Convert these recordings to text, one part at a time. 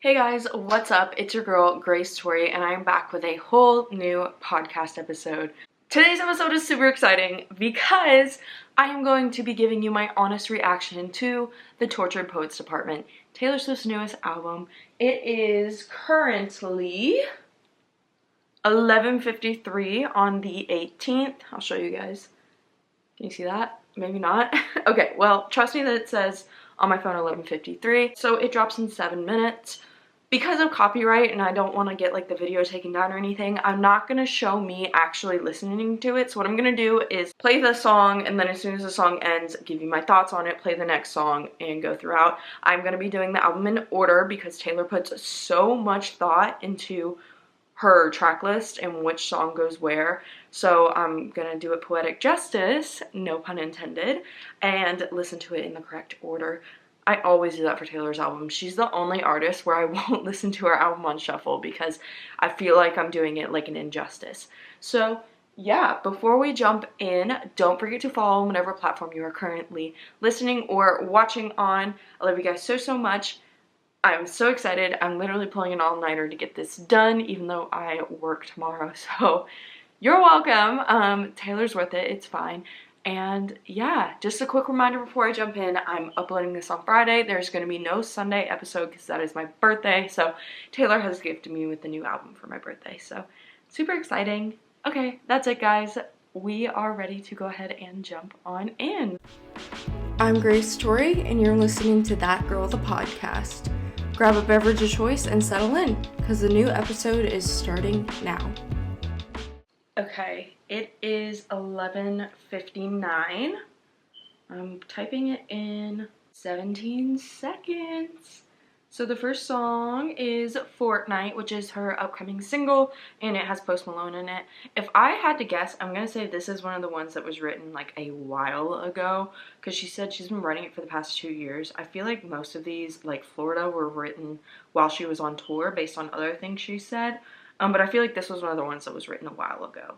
Hey guys, what's up? It's your girl, Grace Tori, and I'm back with a whole new podcast episode. Today's episode is super exciting because I am going to be giving you my honest reaction to the Tortured Poets Department, Taylor Swift's newest album. It is currently 11:53 on the 18th. I'll show you guys. Can you see that? Maybe not. Okay, well, trust me that it says on my phone 11:53. So it drops in 7 minutes. Because of copyright and I don't want to get like the video taken down or anything, I'm not going to show me actually listening to it. So what I'm going to do is play the song, and then as soon as the song ends, give you my thoughts on it, play the next song, and go throughout. I'm going to be doing the album in order because Taylor puts so much thought into her track list and which song goes where. So I'm going to do it poetic justice, no pun intended, and listen to it in the correct order. I always do that for Taylor's album. She's the only artist where I won't listen to her album on shuffle because I feel like I'm doing it like an injustice. So yeah, before we jump in, don't forget to follow on whatever platform you are currently listening or watching on. I love you guys so much. I'm so excited. I'm literally pulling an all-nighter to get this done, even though I work tomorrow. So you're welcome. Taylor's worth it. It's fine. And yeah, just a quick reminder before I jump in, I'm uploading this on Friday. There's going to be no Sunday episode because that is my birthday. So Taylor has gifted me with the new album for my birthday. So super exciting. Okay, that's it guys. We are ready to go ahead and jump on in. I'm Grace Tori and you're listening to That Girl the Podcast. Grab a beverage of choice and settle in because the new episode is starting now. Okay, it is 11:59. I'm typing it in 17 seconds. So the first song is Fortnight, which is her upcoming single, and it has Post Malone in it. If I had to guess, I'm going to say this is one of the ones that was written like a while ago, because she said she's been writing it for the past 2 years. I feel like most of these, like Florida, were written while she was on tour based on other things she said. But I feel like this was one of the ones that was written a while ago.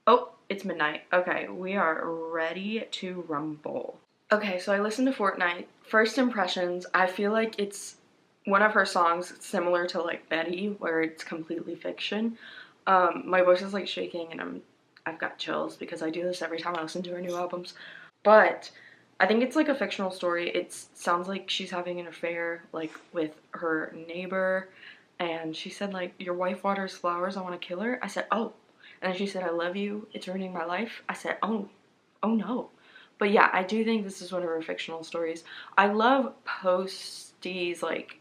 Oh, it's midnight. Okay, we are ready to rumble. Okay, so I listened to Fortnight. First impressions, I feel like it's one of her songs similar to like Betty, where it's completely fiction. My voice is like shaking and I've got chills because I do this every time I listen to her new albums. But I think it's like a fictional story. It sounds like she's having an affair like with her neighbor, and she said like, your wife waters flowers, I want to kill her. I said, oh. And then she said, I love you, it's ruining my life. I said, oh no. But yeah, I do think this is one of her fictional stories. I love Posty's like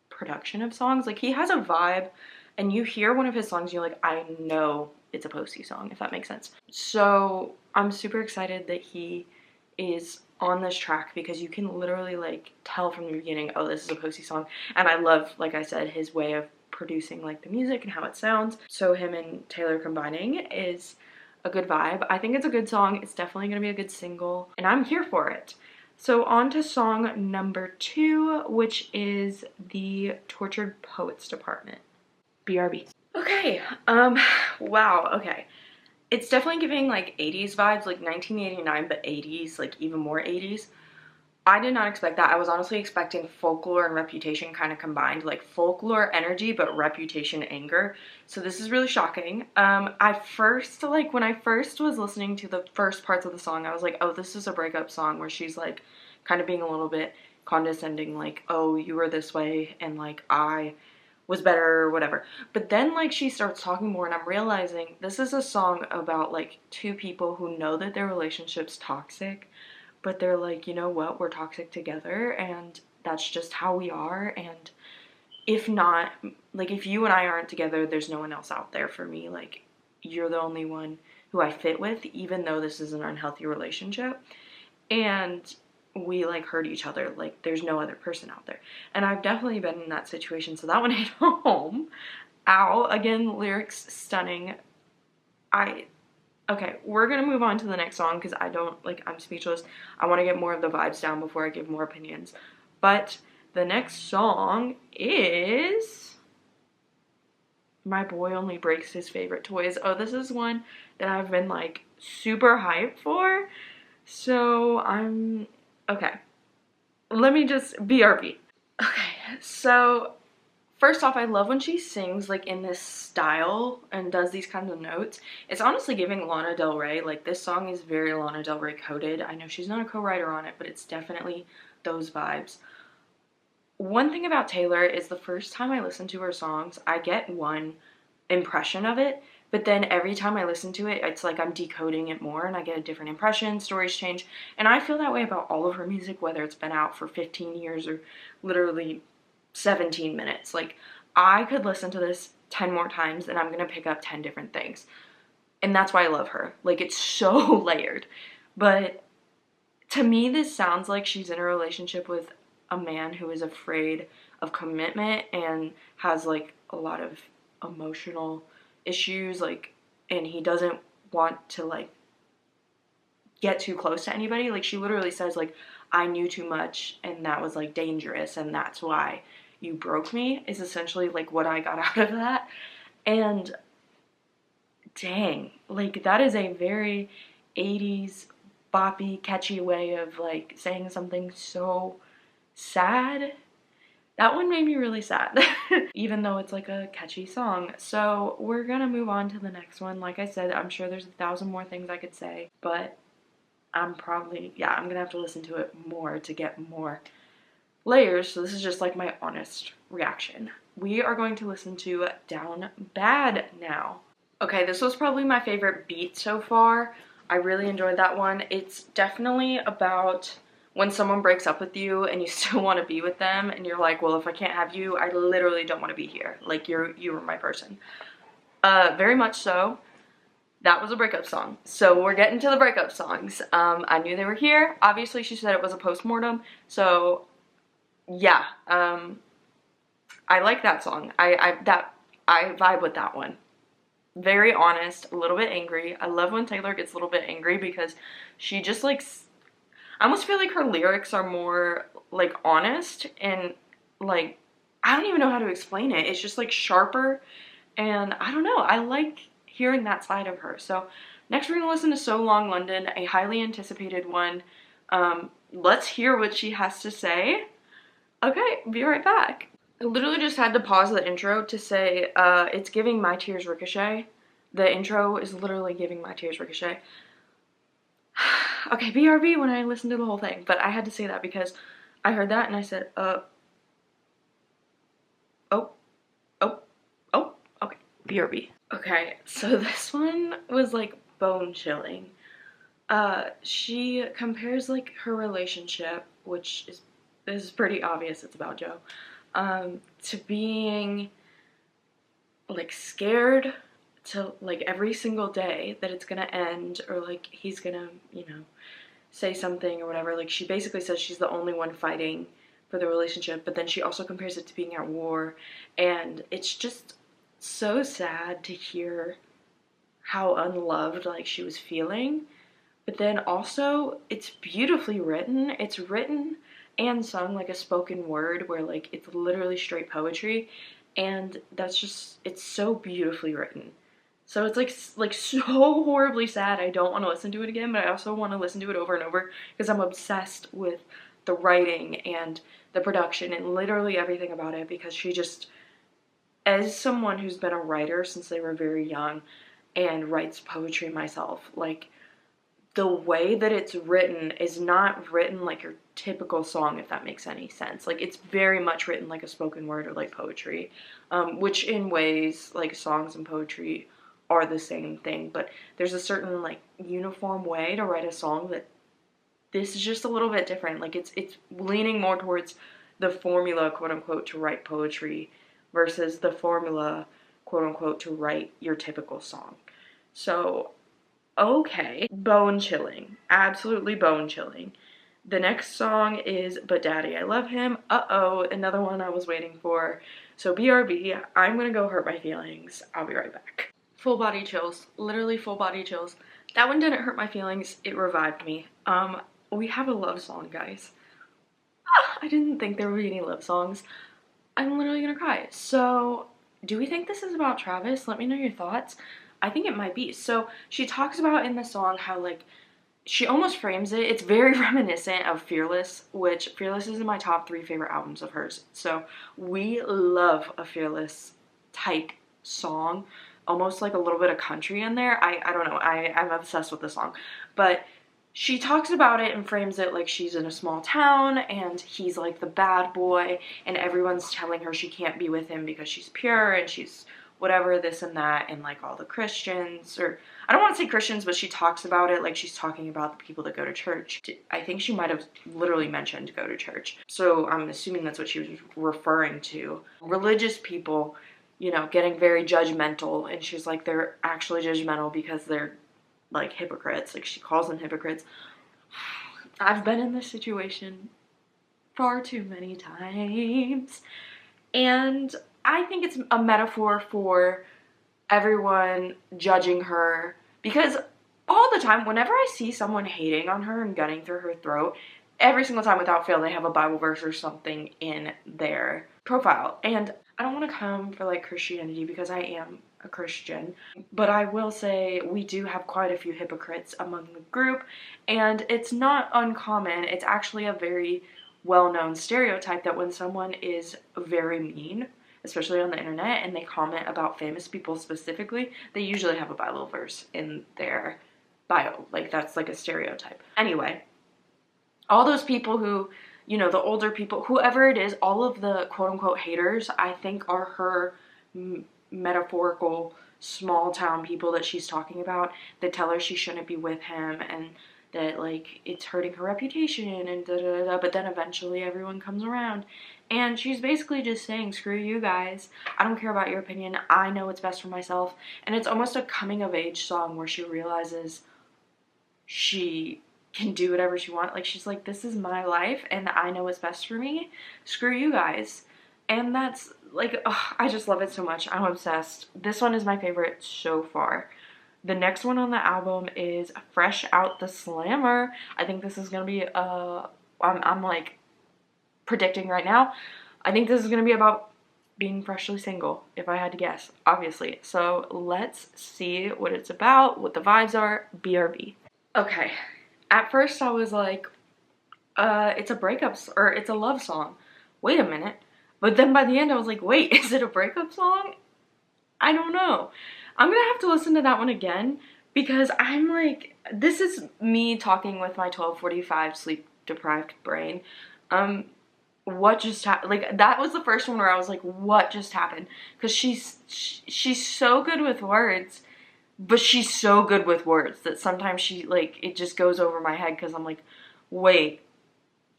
production of songs. Like he has a vibe, and you hear one of his songs, you're like, I know it's a Posty song, if that makes sense. So I'm super excited that he is on this track because you can literally like tell from the beginning, oh, this is a Posty song. And I love, like I said, his way of producing like the music and how it sounds. So him and Taylor combining is a good vibe. I think it's a good song. It's definitely gonna be a good single, and I'm here for it. So on to song number 2, which is the Tortured Poets Department. BRB. Okay, wow, okay. It's definitely giving like 80s vibes, like 1989, but 80s, like even more 80s. I did not expect that. I was honestly expecting Folklore and Reputation kind of combined, like Folklore energy, but Reputation anger. So this is really shocking. When I first was listening to the first parts of the song, I was like, oh, this is a breakup song where she's like kind of being a little bit condescending, like, oh, you were this way and like I was better or whatever. But then like she starts talking more and I'm realizing this is a song about like two people who know that their relationship's toxic, but they're like, you know what, we're toxic together and that's just how we are, and if not, like if you and I aren't together, there's no one else out there for me. Like you're the only one who I fit with, even though this is an unhealthy relationship, and we like hurt each other, like there's no other person out there. And I've definitely been in that situation, so that one hit home. Ow. Again, lyrics stunning. Okay, we're gonna move on to the next song because I'm speechless. I want to get more of the vibes down before I give more opinions. But the next song is My Boy Only Breaks His Favorite Toys. Oh, this is one that I've been like super hyped for. So okay. Let me just BRB. Okay, so First off, I love when she sings like in this style and does these kinds of notes. It's honestly giving Lana Del Rey. Like, this song is very Lana Del Rey coded. I know she's not a co-writer on it, but it's definitely those vibes. One thing about Taylor is the first time I listen to her songs, I get one impression of it, but then every time I listen to it, it's like I'm decoding it more and I get a different impression, stories change, and I feel that way about all of her music, whether it's been out for 15 years or literally 17 minutes. Like, I could listen to this 10 more times and I'm gonna pick up 10 different things. And that's why I love her. Like, it's so layered. But to me, this sounds like she's in a relationship with a man who is afraid of commitment and has like a lot of emotional issues, like, and he doesn't want to like get too close to anybody. Like, she literally says like, I knew too much and that was like dangerous and that's why you broke me, is essentially like what I got out of that. And dang, like, that is a very 80s boppy catchy way of like saying something so sad. That one made me really sad, even though it's like a catchy song. So we're gonna move on to the next one. Like I said, I'm sure there's 1,000 more things I could say, but I'm gonna have to listen to it more to get more layers. So this is just like my honest reaction. We are going to listen to Down Bad now. Okay, this was probably my favorite beat so far. I really enjoyed that one. It's definitely about when someone breaks up with you and you still want to be with them and you're like, well, if I can't have you, I literally don't want to be here. Like, you were my person. Very much so. That was a breakup song. So we're getting to the breakup songs. I knew they were here. Obviously, she said it was a postmortem. So yeah, I like that song. I vibe with that one. Very honest, a little bit angry. I love when Taylor gets a little bit angry because she just like, I almost feel like her lyrics are more like honest and like, I don't even know how to explain it. It's just like sharper, and I don't know. I like hearing that side of her. So next we're gonna listen to So Long London, a highly anticipated one. Let's hear what she has to say. Okay, be right back. I literally just had to pause the intro to say it's giving My Tears Ricochet. The intro is literally giving My Tears Ricochet. Okay, BRB when I listened to the whole thing, but I had to say that because I heard that and I said, oh, okay, BRB. Okay, so this one was like bone chilling. She compares like her relationship, which is pretty obvious, it's about Joe, to being like scared to like every single day that it's gonna end, or like he's gonna, you know, say something or whatever. Like, she basically says she's the only one fighting for the relationship, but then she also compares it to being at war, and it's just so sad to hear how unloved like she was feeling. But then also it's beautifully written. It's written and sung like a spoken word, where like it's literally straight poetry, and that's just, it's so beautifully written. So it's like so horribly sad. I don't want to listen to it again, but I also want to listen to it over and over because I'm obsessed with the writing and the production and literally everything about it, because she just, as someone who's been a writer since they were very young and writes poetry myself, like, the way that it's written is not written like your typical song, if that makes any sense. Like, it's very much written like a spoken word or like poetry, which in ways like songs and poetry are the same thing, but there's a certain like uniform way to write a song that this is just a little bit different. Like, it's leaning more towards the formula, quote unquote, to write poetry versus the formula, quote unquote, to write your typical song. So okay, bone chilling, absolutely bone chilling. The next song is But Daddy I Love Him. Uh-oh, another one I was waiting for. So BRB, I'm gonna go hurt my feelings. I'll be right back. Full body chills, literally full body chills. That one didn't hurt my feelings, it revived me. We have a love song, guys. I didn't think there would be any love songs. I'm literally gonna cry. So, do we think this is about Travis? Let me know your thoughts. I think it might be. So she talks about in the song how like she almost frames it. It's very reminiscent of Fearless, which Fearless is in my top 3 favorite albums of hers. So we love a Fearless type song, almost like a little bit of country in there. I don't know. I'm obsessed with the song. But she talks about it and frames it like she's in a small town and he's like the bad boy and everyone's telling her she can't be with him because she's pure and she's whatever, this and that, and like all the Christians, or I don't want to say Christians, but she talks about it like she's talking about the people that go to church. I think she might have literally mentioned go to church. So I'm assuming that's what she was referring to. Religious people, you know, getting very judgmental, and she's like, they're actually judgmental because they're like hypocrites. Like she calls them hypocrites. I've been in this situation far too many times. And I think it's a metaphor for everyone judging her, because all the time, whenever I see someone hating on her and gunning through her throat, every single time without fail, they have a Bible verse or something in their profile. And I don't want to come for like Christianity because I am a Christian, but I will say we do have quite a few hypocrites among the group, and it's not uncommon. It's actually a very well-known stereotype that when someone is very mean, especially on the internet, and they comment about famous people specifically, they usually have a Bible verse in their bio. Like that's like a stereotype. Anyway, all those people who, you know, the older people, whoever it is, all of the quote-unquote haters, I think are her metaphorical small town people that she's talking about, that tell her she shouldn't be with him and that like it's hurting her reputation and da da da, but then eventually everyone comes around. And she's basically just saying, screw you guys, I don't care about your opinion, I know what's best for myself. And it's almost a coming of age song where she realizes she can do whatever she wants. Like she's like, this is my life and I know what's best for me, screw you guys. And that's like, oh, I just love it so much. I'm obsessed. This one is my favorite so far. The next one on the album is Fresh Out the Slammer. I think this is gonna be I'm like predicting right now, I think this is gonna be about being freshly single, if I had to guess, obviously. So let's see what it's about, what the vibes are. BRB. Okay, at first I was like, it's a breakup, or it's a love song. Wait a minute. But then by the end I was like, wait, is it a breakup song? I don't know. I'm gonna have to listen to that one again because I'm like, this is me talking with my 12:45 sleep deprived brain. What just happened? Like that was the first one where I was like, what just happened? Because she's so good with words, but she's so good with words that sometimes she like it just goes over my head because I'm like, wait,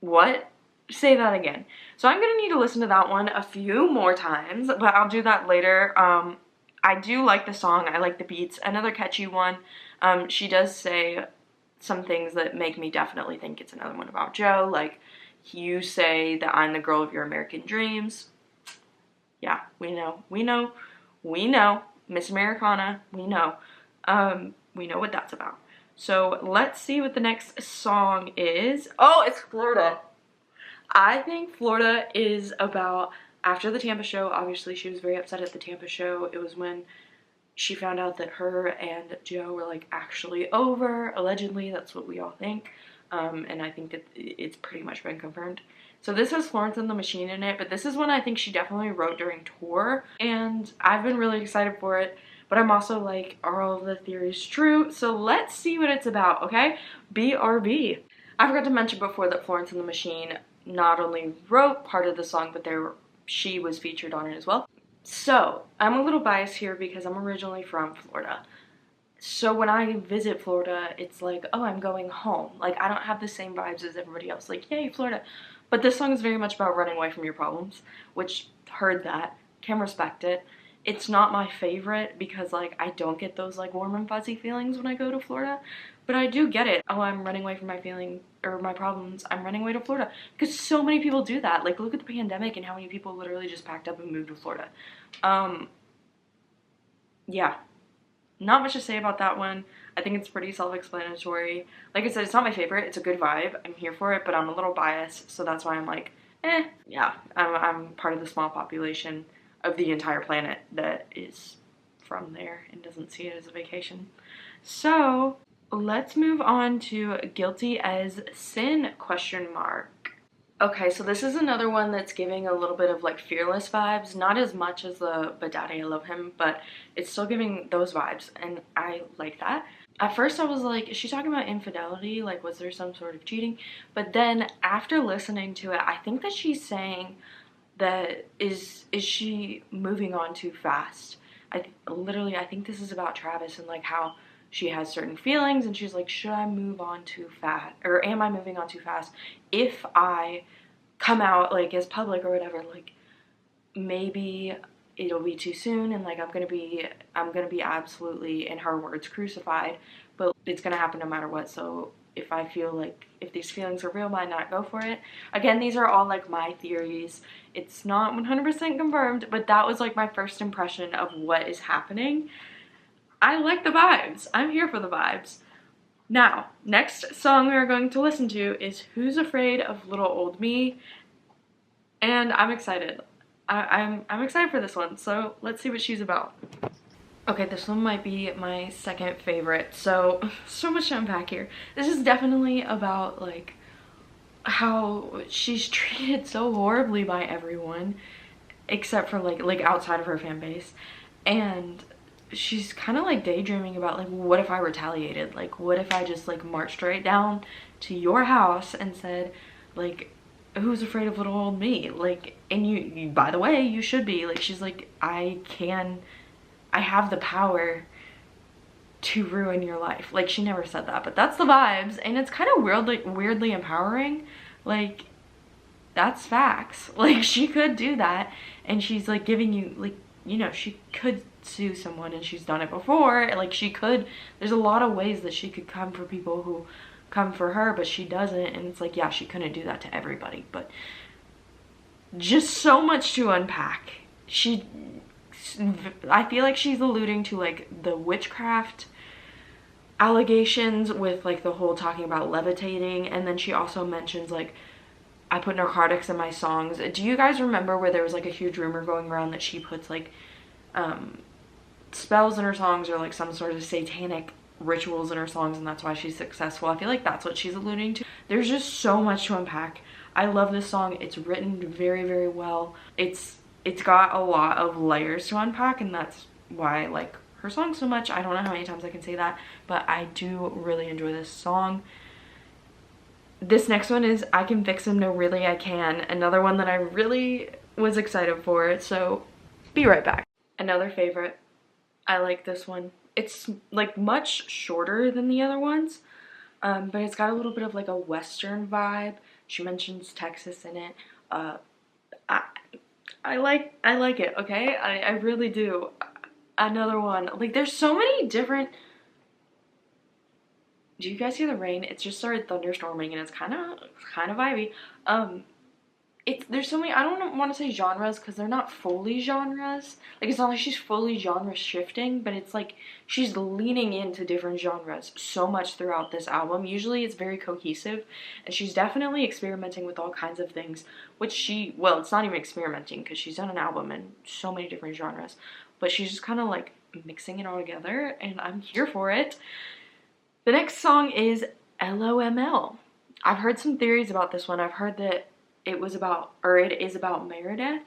what? Say that again. So I'm gonna need to listen to that one a few more times, but I'll do that later. I do like the song. I like the beats. Another catchy one. She does say some things that make me definitely think it's another one about Joe. Like, you say that I'm the girl of your American dreams. Yeah, we know. We know. We know. Miss Americana. We know. We know what that's about. So let's see what the next song is. Oh, it's Florida. I think Florida is about, after the Tampa show, obviously she was very upset at the Tampa show. It was when she found out that her and Joe were like actually over, allegedly, that's what we all think. And I think that it's pretty much been confirmed. So this has Florence and the Machine in it, but this is one I think she definitely wrote during tour, and I've been really excited for it. But I'm also like, are all of the theories true? So let's see what it's about, okay? BRB. I forgot to mention before that Florence and the Machine not only wrote part of the song, but she was featured on it as well. So I'm a little biased here because I'm originally from Florida. So when I visit Florida, it's like, oh, I'm going home. Like, I don't have the same vibes as everybody else. Like, yay, Florida. But this song is very much about running away from your problems, which heard that, can respect it. It's not my favorite because, like, I don't get those, like, warm and fuzzy feelings when I go to Florida. But I do get it. Oh, I'm running away from my feeling, or my problems. I'm running away to Florida. Because so many people do that. Like, look at the pandemic and how many people literally just packed up and moved to Florida. Yeah. Not much to say about that one. I think it's pretty self-explanatory. Like I said, it's not my favorite. It's a good vibe. I'm here for it, but I'm a little biased, so that's why I'm like, eh. Yeah, I'm part of the small population of the entire planet that is from there and doesn't see it as a vacation. So, Let's move on to Guilty as Sin question mark. Okay, so this is another one that's giving a little bit of like Fearless vibes, not as much as the But Daddy I Love Him, but it's still giving those vibes and I like that. At first I was like, is she talking about infidelity? Like, was there some sort of cheating? But then after listening to it, I think that she's saying that is she moving on too fast? Literally I think this is about Travis and like how she has certain feelings and she's like, should I move on too fast, or am I moving on too fast if I come out like as public or whatever? Like, maybe it'll be too soon and like I'm gonna be absolutely, in her words, crucified, but it's gonna happen no matter what. So if I feel like, if these feelings are real, why not go for it? Again, these are all like my theories. It's not 100% confirmed, but that was like my first impression of what is happening. I like the vibes. I'm here for the vibes. Now, next song we are going to listen to is Who's Afraid of Little Old Me? And I'm excited. I'm excited for this one, so let's see what she's about. Okay, this one might be my second favorite, so much to unpack here. This is definitely about like how she's treated so horribly by everyone except for like outside of her fan base, and she's kind of like daydreaming about like, what if I retaliated? Like, what if I just like marched right down to your house and said like, who's afraid of little old me? Like, and you by the way, you should be. Like, she's like, I have the power to ruin your life. Like, she never said that, but that's the vibes, and it's kind of weirdly empowering. Like, that's facts. Like, she could do that, and she's like giving you like, you know, she could sue someone, and she's done it before. Like, she could, there's a lot of ways that she could come for people who come for her, but she doesn't. And it's like, yeah, she couldn't do that to everybody, but just so much to unpack. I feel like she's alluding to like the witchcraft allegations with like the whole talking about levitating, and then she also mentions like, I put narcotics in my songs. Do you guys remember where there was like a huge rumor going around that she puts like spells in her songs, or like some sort of satanic rituals in her songs, and that's why she's successful? I feel like that's what she's alluding to. There's just so much to unpack. I love this song. It's written very, very well. It's got a lot of layers to unpack, and that's why I like her song so much. I don't know how many times I can say that, but I do really enjoy this song. This next one is I Can Fix Him, No Really I Can. Another one that I really was excited for, so be right back. Another favorite. I like this one. It's like much shorter than the other ones, but it's got a little bit of like a Western vibe. She mentions Texas in it. I like it, okay? I really do. Another one. Like, there's so many different... Do you guys hear the rain? It's just started thunderstorming and it's kind of vibey. There's so many, I don't want to say genres because they're not fully genres. Like, it's not like she's fully genre shifting, but it's like she's leaning into different genres so much throughout this album. Usually it's very cohesive, and she's definitely experimenting with all kinds of things, which well, it's not even experimenting because she's done an album in so many different genres, but she's just kind of like mixing it all together, and I'm here for it. The next song is LOML. I've heard some theories about this one. I've heard that it is about Meredith,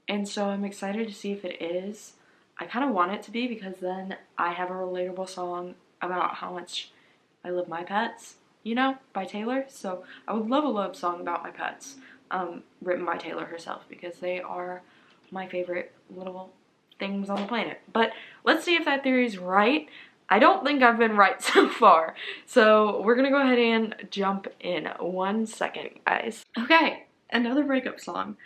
and so I'm excited to see if it is. I kind of want it to be, because then I have a relatable song about how much I love my pets, you know, by Taylor. So I would love a love song about my pets, written by Taylor herself, because they are my favorite little things on the planet. But let's see if that theory is right. I don't think I've been right so far, so we're gonna go ahead and jump in 1 second, guys. Okay, another breakup song.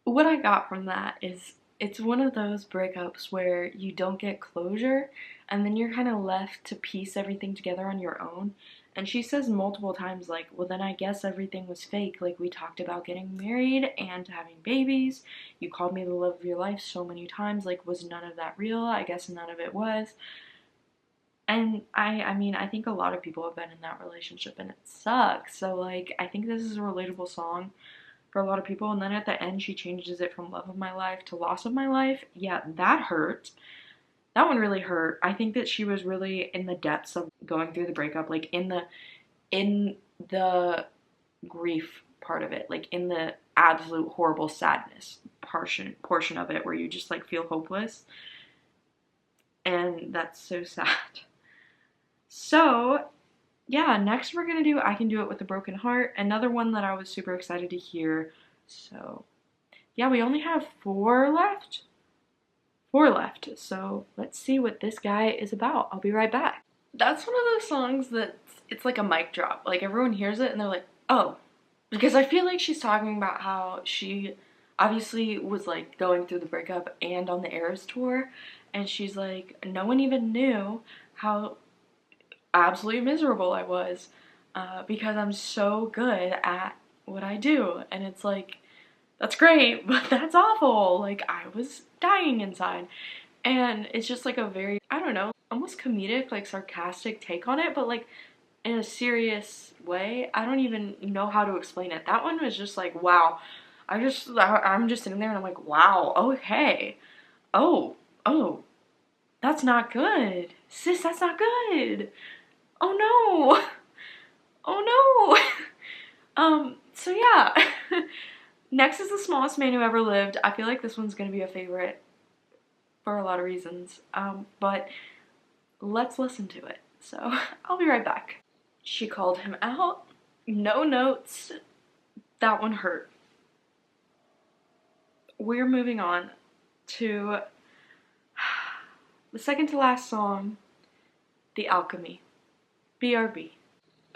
What I got from that is, it's one of those breakups where you don't get closure, and then you're kind of left to piece everything together on your own. And she says multiple times like, well, then I guess everything was fake. Like, we talked about getting married and having babies. You called me the love of your life so many times. Like, was none of that real? I guess none of it was. And I mean, I think a lot of people have been in that relationship and it sucks. So like, I think this is a relatable song for a lot of people. And then at the end, she changes it from love of my life to loss of my life. Yeah, that hurt. that one really hurt. I think that she was really in the depths of going through the breakup, like in the grief part of it, like in the absolute horrible sadness portion of it where you just like feel hopeless. And that's so sad. So, yeah, next we're gonna do I Can Do It With a Broken Heart, another one that I was super excited to hear. So, yeah, we only have four left. So, let's see what this guy is about. I'll be right back. That's one of those songs that it's like a mic drop. Like everyone hears it and they're like, "Oh." Because I feel like she's talking about how she obviously was like going through the breakup and on the Eras tour, and she's like, no one even knew how absolutely miserable I was because I'm so good at what I do. And it's like, that's great, but that's awful. Like, I was dying inside. And it's just like a very, I don't know, almost comedic, like sarcastic take on it, but like in a serious way. I don't even know how to explain it. That one was just like, wow. I'm just sitting there and I'm like, wow, okay. Oh, oh, that's not good. Sis, that's not good. Oh no. Oh no. So yeah. Next is The Smallest Man Who Ever Lived. I feel like this one's gonna be a favorite for a lot of reasons. But let's listen to it. So I'll be right back. She called him out. No notes. That one hurt. We're moving on to the second to last song, The Alchemy. BRB.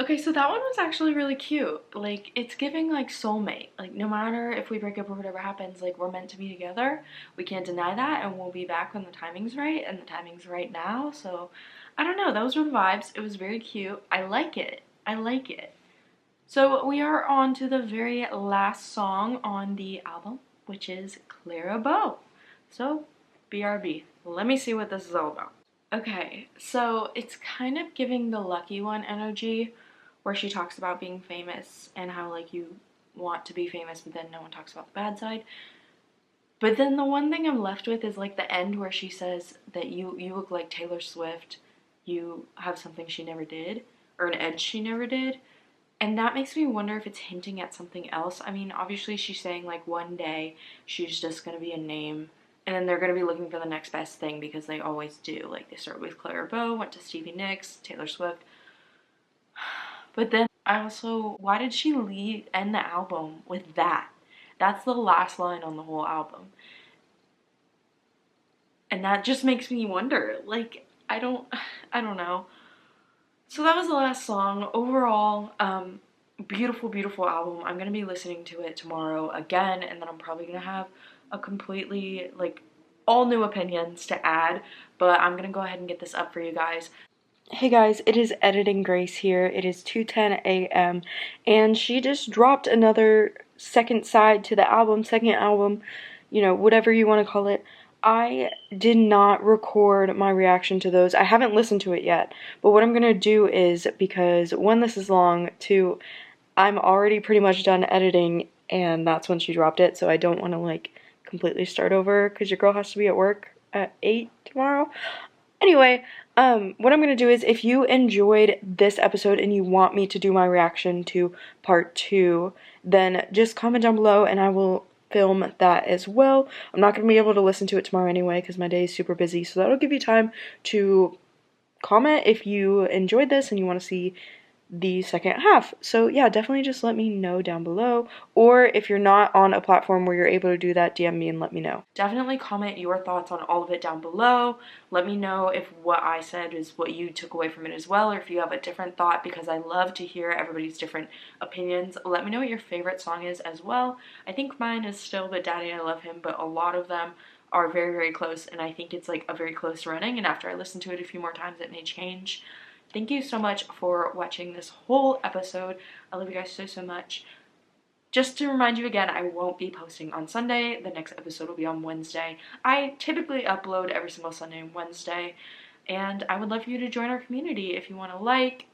Okay, so that one was actually really cute. Like, it's giving like soulmate. Like, no matter if we break up or whatever happens, like, we're meant to be together. We can't deny that, and we'll be back when the timing's right, and the timing's right now. So, I don't know. Those were the vibes. It was very cute. I like it. I like it. So, we are on to the very last song on the album, which is Clara Bow. So, BRB. Let me see what this is all about. Okay, so it's kind of giving the Lucky One energy where she talks about being famous and how like you want to be famous but then no one talks about the bad side. But then the one thing I'm left with is like the end where she says that you look like Taylor Swift, you have something she never did, or an edge she never did. And that makes me wonder if it's hinting at something else. I mean, obviously she's saying like one day she's just gonna be a name and then they're gonna be looking for the next best thing because they always do. Like they start with Clara Bow, went to Stevie Nicks, Taylor Swift. But then I also, why did she end the album with that? That's the last line on the whole album. And that just makes me wonder. Like, I don't know. So that was the last song. Overall, beautiful, beautiful album. I'm gonna be listening to it tomorrow again, and then I'm probably gonna have a completely, like, all new opinions to add, but I'm gonna go ahead and get this up for you guys. Hey guys, it is Editing Grace here. It is 2:10 a.m. and she just dropped another second side to the album, second album, you know, whatever you want to call it. I did not record my reaction to those. I haven't listened to it yet, but what I'm going to do is, because one, this is long, two, I'm already pretty much done editing and that's when she dropped it, so I don't want to like completely start over because your girl has to be at work at 8 tomorrow. Anyway, what I'm going to do is, if you enjoyed this episode and you want me to do my reaction to part 2, then just comment down below and I will film that as well. I'm not going to be able to listen to it tomorrow anyway because my day is super busy, so that'll give you time to comment if you enjoyed this and you want to see the second half. So yeah, definitely just let me know down below, or if you're not on a platform where you're able to do that, DM me and let me know. Definitely comment your thoughts on all of it down below. Let me know if what I said is what you took away from it as well, or if you have a different thought, because I love to hear everybody's different opinions. Let me know what your favorite song is as well. I think mine is still But Daddy I Love Him, but a lot of them are very, very close, and I think it's like a very close running, and after I listen to it a few more times it may change. Thank you so much for watching this whole episode. I love you guys so, so much. Just to remind you again, I won't be posting on Sunday. The next episode will be on Wednesday. I typically upload every single Sunday and Wednesday, and I would love for you to join our community if you want to like,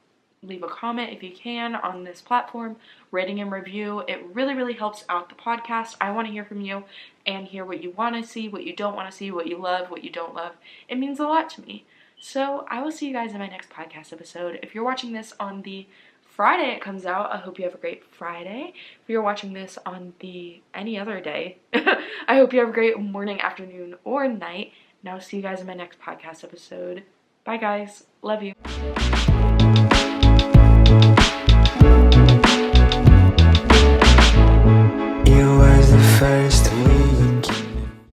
leave a comment if you can on this platform, rating and review. It really, really helps out the podcast. I want to hear from you and hear what you want to see, what you don't want to see, what you love, what you don't love. It means a lot to me. So I will see you guys in my next podcast episode. If you're watching this on the Friday it comes out, I hope you have a great Friday. If you're watching this on the any other day, I hope you have a great morning, afternoon, or night. And I'll see you guys in my next podcast episode. Bye guys. Love you.